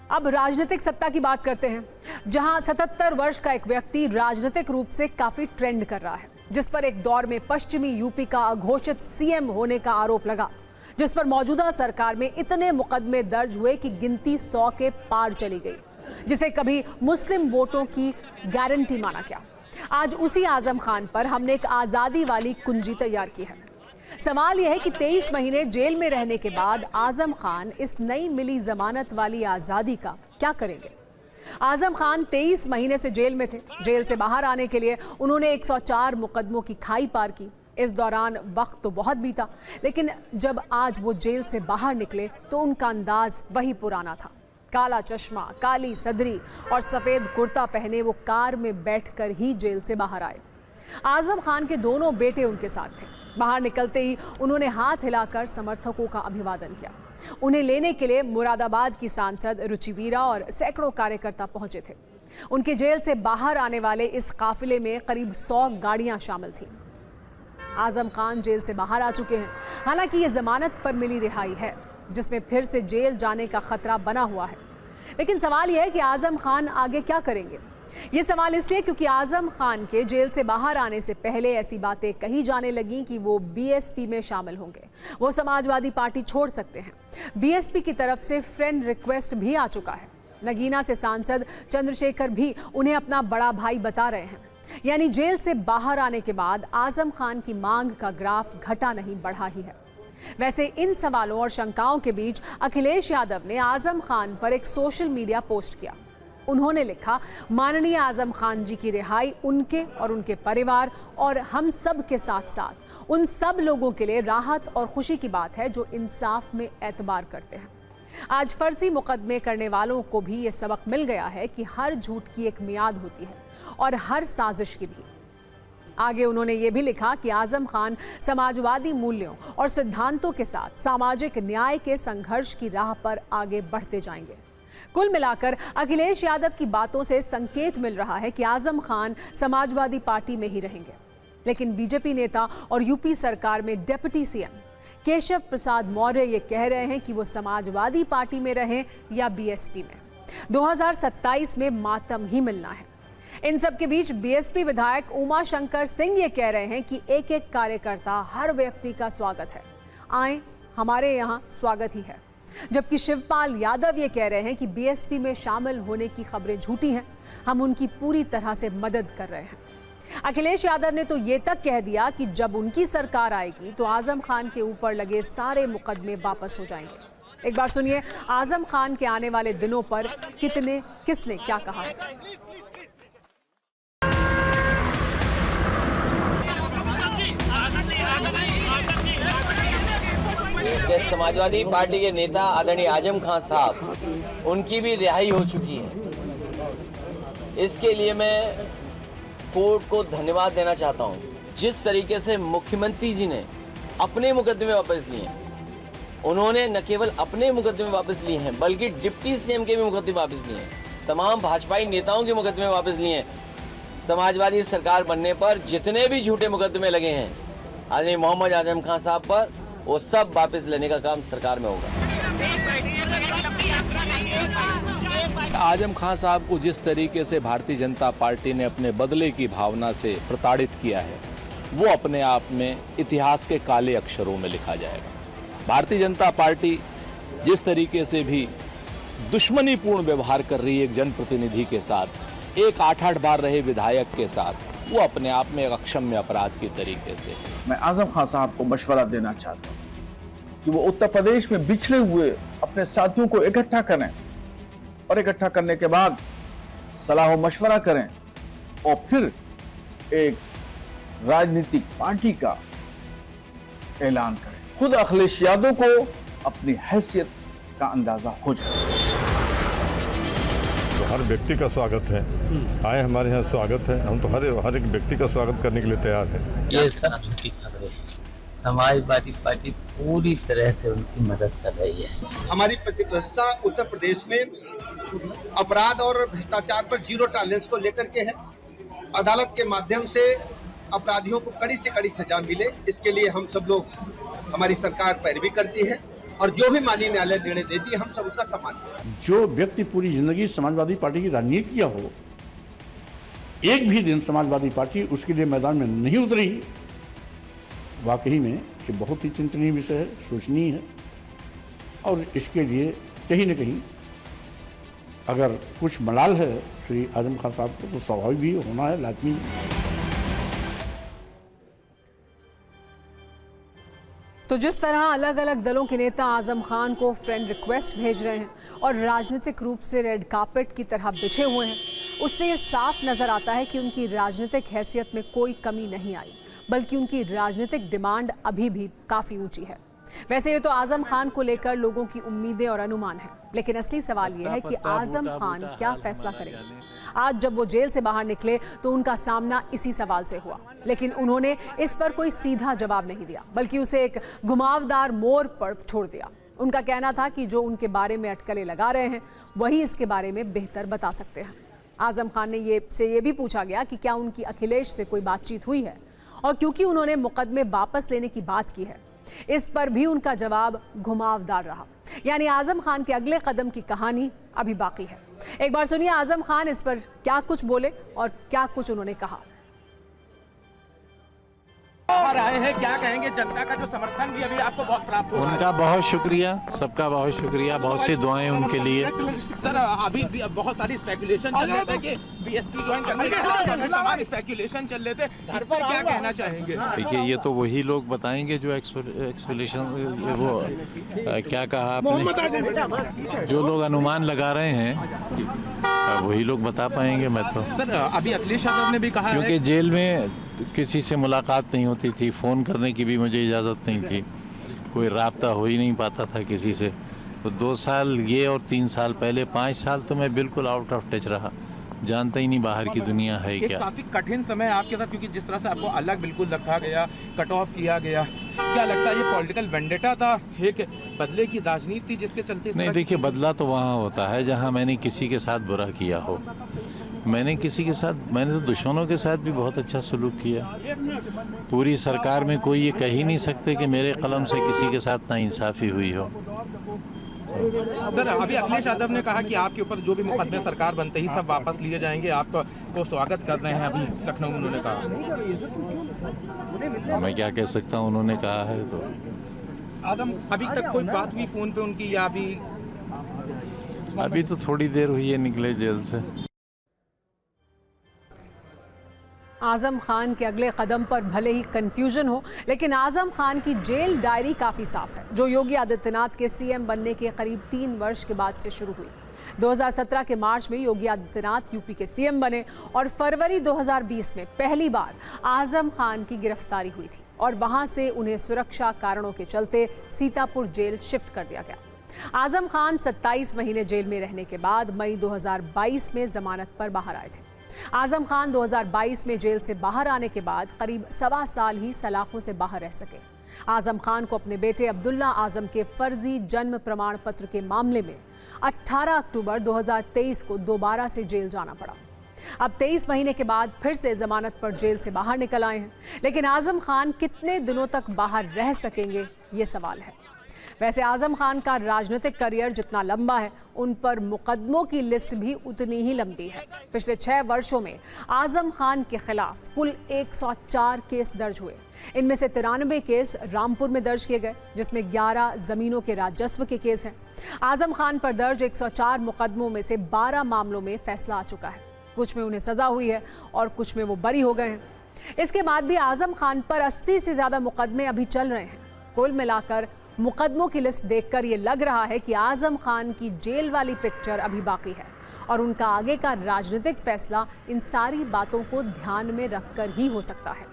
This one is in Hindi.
अब राजनीतिक सत्ता की बात करते हैं, जहां 77 वर्ष का एक व्यक्ति राजनीतिक रूप से काफी ट्रेंड कर रहा है, जिस पर एक दौर में पश्चिमी यूपी का अघोषित सीएम होने का आरोप लगा, जिस पर मौजूदा सरकार में इतने मुकदमे दर्ज हुए कि गिनती 100 के पार चली गई, जिसे कभी मुस्लिम वोटों की गारंटी माना गया। आज उसी आजम खान पर हमने एक आजादी वाली कुंजी तैयार की है। सवाल यह है कि 23 महीने जेल में रहने के बाद आजम खान इस नई मिली जमानत वाली आजादी का क्या करेंगे। आजम खान 23 महीने से जेल में थे। जेल से बाहर आने के लिए उन्होंने 104 मुकदमों की खाई पार की। इस दौरान वक्त तो बहुत बीता, लेकिन जब आज वो जेल से बाहर निकले तो उनका अंदाज वही पुराना था। काला चश्मा, काली सदरी और सफेद कुर्ता पहने वो कार में बैठकर ही जेल से बाहर आए। आजम खान के दोनों बेटे उनके साथ थे। बाहर निकलते ही उन्होंने हाथ हिलाकर समर्थकों का अभिवादन किया। उन्हें लेने के लिए मुरादाबाद की सांसद रुचि वीरा और सैकड़ों कार्यकर्ता पहुंचे थे। उनके जेल से बाहर आने वाले इस काफिले में करीब 100 गाड़ियां शामिल थीं। आजम खान जेल से बाहर आ चुके हैं। हालांकि ये जमानत पर मिली रिहाई है, जिसमें फिर से जेल जाने का खतरा बना हुआ है। लेकिन सवाल यह है कि आजम खान आगे क्या करेंगे। ये सवाल इसलिए क्योंकि आजम खान के जेल से बाहर आने से पहले ऐसी बातें कही जाने लगी कि वो बीएसपी में शामिल होंगे, वो समाजवादी पार्टी छोड़ सकते हैं। बीएसपी की तरफ से फ्रेंड रिक्वेस्ट भी आ चुका है। नगीना से सांसद चंद्रशेखर भी उन्हें अपना बड़ा भाई बता रहे हैं। यानी जेल से बाहर आने के बाद आजम खान की मांग का ग्राफ घटा नहीं बढ़ा ही है। वैसे इन सवालों और शंकाओं के बीच अखिलेश यादव ने आजम खान पर एक सोशल मीडिया पोस्ट किया। उन्होंने लिखा, माननीय आजम खान जी की रिहाई उनके और उनके परिवार और हम सब के साथ साथ उन सब लोगों के लिए राहत और खुशी की बात है जो इंसाफ में एतबार करते हैं। आज फर्जी मुकदमे करने वालों को भी ये सबक मिल गया है कि हर झूठ की एक मियाद होती है और हर साजिश की भी। आगे उन्होंने ये भी लिखा कि आजम खान समाजवादी मूल्यों और सिद्धांतों के साथ सामाजिक न्याय के संघर्ष की राह पर आगे बढ़ते जाएंगे। कुल मिलाकर अखिलेश यादव की बातों से संकेत मिल रहा है कि आजम खान समाजवादी पार्टी में ही रहेंगे। लेकिन बीजेपी नेता और यूपी सरकार में डिप्टी सीएम केशव प्रसाद मौर्य ये कह रहे हैं कि वो समाजवादी पार्टी में रहें या बीएसपी में। 2027 में मातम ही मिलना है। इन सब के बीच बीएसपी विधायक उमा शंकर सिंह ये कह रहे हैं कि एक एक कार्यकर्ता, हर व्यक्ति का स्वागत है, आए हमारे यहाँ स्वागत ही है। जबकि शिवपाल यादव ये कह रहे हैं कि बीएसपी में शामिल होने की खबरें झूठी हैं, हम उनकी पूरी तरह से मदद कर रहे हैं। अखिलेश यादव ने तो ये तक कह दिया कि जब उनकी सरकार आएगी तो आजम खान के ऊपर लगे सारे मुकदमे वापस हो जाएंगे। एक बार सुनिए आजम खान के आने वाले दिनों पर किसने क्या कहा है। समाजवादी पार्टी के नेता आदरणीय आजम खान साहब, उनकी भी रिहाई हो चुकी है। इसके लिए मैं कोर्ट को धन्यवाद देना चाहता हूं। जिस तरीके से मुख्यमंत्री जी ने अपने मुकदमे वापस लिए हैं, उन्होंने न केवल अपने मुकदमे वापस लिए हैं बल्कि डिप्टी सीएम के भी मुकदमे वापस लिए हैं, तमाम भाजपाई नेताओं के मुकदमे वापस लिए हैं। समाजवादी सरकार बनने पर जितने भी झूठे मुकदमे लगे हैं आदरणीय मोहम्मद आजम खान साहब पर, वो सब वापस लेने का काम सरकार में होगा। आजम खान साहब को जिस तरीके से भारतीय जनता पार्टी ने अपने बदले की भावना से प्रताड़ित किया है, वो अपने आप में इतिहास के काले अक्षरों में लिखा जाएगा। भारतीय जनता पार्टी जिस तरीके से भी दुश्मनीपूर्ण व्यवहार कर रही है एक जनप्रतिनिधि के साथ, एक 8-8 बार रहे विधायक के साथ, वो अपने आप में एक अक्षम्य अपराध के तरीके से। मैं आजम खान साहब को मशवरा देना चाहता हूँ कि वो उत्तर प्रदेश में बिछड़े हुए अपने साथियों को इकट्ठा करें और इकट्ठा करने के बाद सलाह और मशवरा करें और फिर एक राजनीतिक पार्टी का ऐलान करें। खुद अखिलेश यादव को अपनी हैसियत का अंदाजा हो जाए। हर व्यक्ति का स्वागत है, आए हमारे यहाँ स्वागत है। हम तो हर एक व्यक्ति का स्वागत करने के लिए तैयार है। ये सब झूठी खबरें हैं। समाजवादी पार्टी पूरी तरह से उनकी मदद कर रही है। हमारी प्रतिबद्धता उत्तर प्रदेश में अपराध और भ्रष्टाचार पर जीरो टॉलरेंस को लेकर के है। अदालत के माध्यम से अपराधियों को कड़ी से कड़ी सजा मिले, इसके लिए हम सब लोग, हमारी सरकार पैरवी करती है। और जो भी माननीय न्यायालय निर्णय देती है हम सब उसका सम्मान करें। जो व्यक्ति पूरी जिंदगी समाजवादी पार्टी की राजनीति किया हो, एक भी दिन समाजवादी पार्टी उसके लिए मैदान में नहीं उतरी, वाकई में ये बहुत ही चिंतनीय विषय है, सोचनीय है। और इसके लिए कहीं न कहीं अगर कुछ मलाल है श्री आजम खान साहब को, तो स्वाभाविक भी होना है, लाजमी है। तो जिस तरह अलग अलग दलों के नेता आजम खान को फ्रेंड रिक्वेस्ट भेज रहे हैं और राजनीतिक रूप से रेड कार्पेट की तरह बिछे हुए हैं, उससे ये साफ नजर आता है कि उनकी राजनीतिक हैसियत में कोई कमी नहीं आई, बल्कि उनकी राजनीतिक डिमांड अभी भी काफ़ी ऊंची है। वैसे ये तो आजम खान को लेकर लोगों की उम्मीदें और अनुमान हैं, लेकिन असली सवाल ये है कि आजम खान क्या फैसला करेंगे। आज जब वो जेल से बाहर निकले तो उनका सामना इसी सवाल से हुआ, लेकिन उन्होंने इस पर कोई सीधा जवाब नहीं दिया, बल्कि उसे एक घुमावदार मोड़ पर छोड़ दिया। उनका कहना था कि जो उनके बारे में अटकलें लगा रहे हैं वही इसके बारे में बेहतर बता सकते हैं। आजम खान ने ये भी पूछा गया कि क्या उनकी अखिलेश से कोई बातचीत हुई है, और क्योंकि उन्होंने मुकदमे वापस लेने की बात की है, इस पर भी उनका जवाब घुमावदार रहा। यानी आजम खान के अगले कदम की कहानी अभी बाकी है। एक बार सुनिए आजम खान इस पर क्या कुछ बोले और क्या कुछ उन्होंने कहा। बाहर आए हैं, क्या कहेंगे? जनता का जो समर्थन भी अभी आपको बहुत प्राप्त हुआ है। उनका बहुत शुक्रिया, सबका बहुत शुक्रिया, बहुत सी दुआएं उनके लिए। सर अभी बहुत सारी स्पेकुलेशन चल रहे थे कि बीएसपी ज्वाइन करने के तमाम स्पेकुलेशन चल रहे थे, इस पर क्या कहना चाहेंगे? देखिए, ये तो वही लोग बताएंगे जो एक्सप्लेनेशन, वो क्या कहा आपने, जो लोग अनुमान लगा रहे हैं वही लोग बता पाएंगे। मैं तो सर अभी अखिलेश यादव ने भी कहा, क्योंकि जेल में किसी से मुलाकात नहीं होती थी, फ़ोन करने की भी मुझे इजाज़त नहीं थी, कोई राब्ता हो ही नहीं पाता था किसी से। तो 2 साल ये और 3 साल पहले 5 साल तो मैं बिल्कुल आउट ऑफ टच रहा, जानता ही नहीं बाहर की दुनिया है क्या। काफ़ी कठिन समय आपके साथ, क्योंकि जिस तरह से आपको अलग बिल्कुल रखा गया, कट ऑफ किया गया, क्या लगता है ये पॉलिटिकल वेंडेटा था, एक बदले की राजनीति जिसके चलते? नहीं, देखिए, बदला तो वहाँ होता है जहाँ मैंने किसी के साथ बुरा किया हो। मैंने तो दुश्मनों के साथ भी बहुत अच्छा सलूक किया। पूरी सरकार में कोई ये कह ही नहीं सकते कि मेरे कलम से किसी के साथ नाइंसाफ़ी हुई हो। सर अभी अखिलेश यादव ने कहा कि आपके ऊपर जो भी मुकदमे सरकार बनते ही सब वापस लिए जाएंगे, आपको स्वागत कर रहे हैं अभी लखनऊ, उन्होंने कहा। मैं क्या कह सकता हूँ, उन्होंने कहा है तो। अभी तक कोई बात हुई फोन पे उनकी, या अभी तो थोड़ी देर हुई है निकले जेल से। आजम खान के अगले कदम पर भले ही कंफ्यूजन हो, लेकिन आजम खान की जेल डायरी काफ़ी साफ है, जो योगी आदित्यनाथ के सीएम बनने के करीब 3 वर्ष के बाद से शुरू हुई। 2017 के मार्च में योगी आदित्यनाथ यूपी के सीएम बने और फरवरी 2020 में पहली बार आजम खान की गिरफ्तारी हुई थी और वहां से उन्हें सुरक्षा कारणों के चलते सीतापुर जेल शिफ्ट कर दिया गया। आजम खान 27 महीने जेल में रहने के बाद मई 2022 में जमानत पर बाहर आए थे। आजम खान 2022 में जेल से बाहर आने के बाद करीब 1.25 साल ही सलाखों से बाहर रह सके। आजम खान को अपने बेटे अब्दुल्ला आजम के फर्जी जन्म प्रमाण पत्र के मामले में 18 अक्टूबर 2023 को दोबारा से जेल जाना पड़ा। अब 23 महीने के बाद फिर से जमानत पर जेल से बाहर निकल आए हैं, लेकिन आजम खान कितने दिनों तक बाहर रह सकेंगे, ये सवाल है। वैसे आजम खान का राजनीतिक करियर जितना लंबा है, उन पर मुकदमों की लिस्ट भी उतनी ही लंबी है। पिछले 6 वर्षों में आजम खान के खिलाफ कुल 104 केस दर्ज हुए। इनमें से 93 केस रामपुर में दर्ज किए गए, जिसमें 11 जमीनों के राजस्व के केस हैं। आजम खान पर दर्ज 104 मुकदमों में से 12 मामलों में फैसला आ चुका है। कुछ में उन्हें सजा हुई है और कुछ में वो बरी हो गए हैं। इसके बाद भी आजम खान पर 80 से ज्यादा मुकदमे अभी चल रहे हैं। कुल मिलाकर मुकदमों की लिस्ट देखकर ये लग रहा है कि आजम खान की जेल वाली पिक्चर अभी बाकी है और उनका आगे का राजनीतिक फैसला इन सारी बातों को ध्यान में रखकर ही हो सकता है।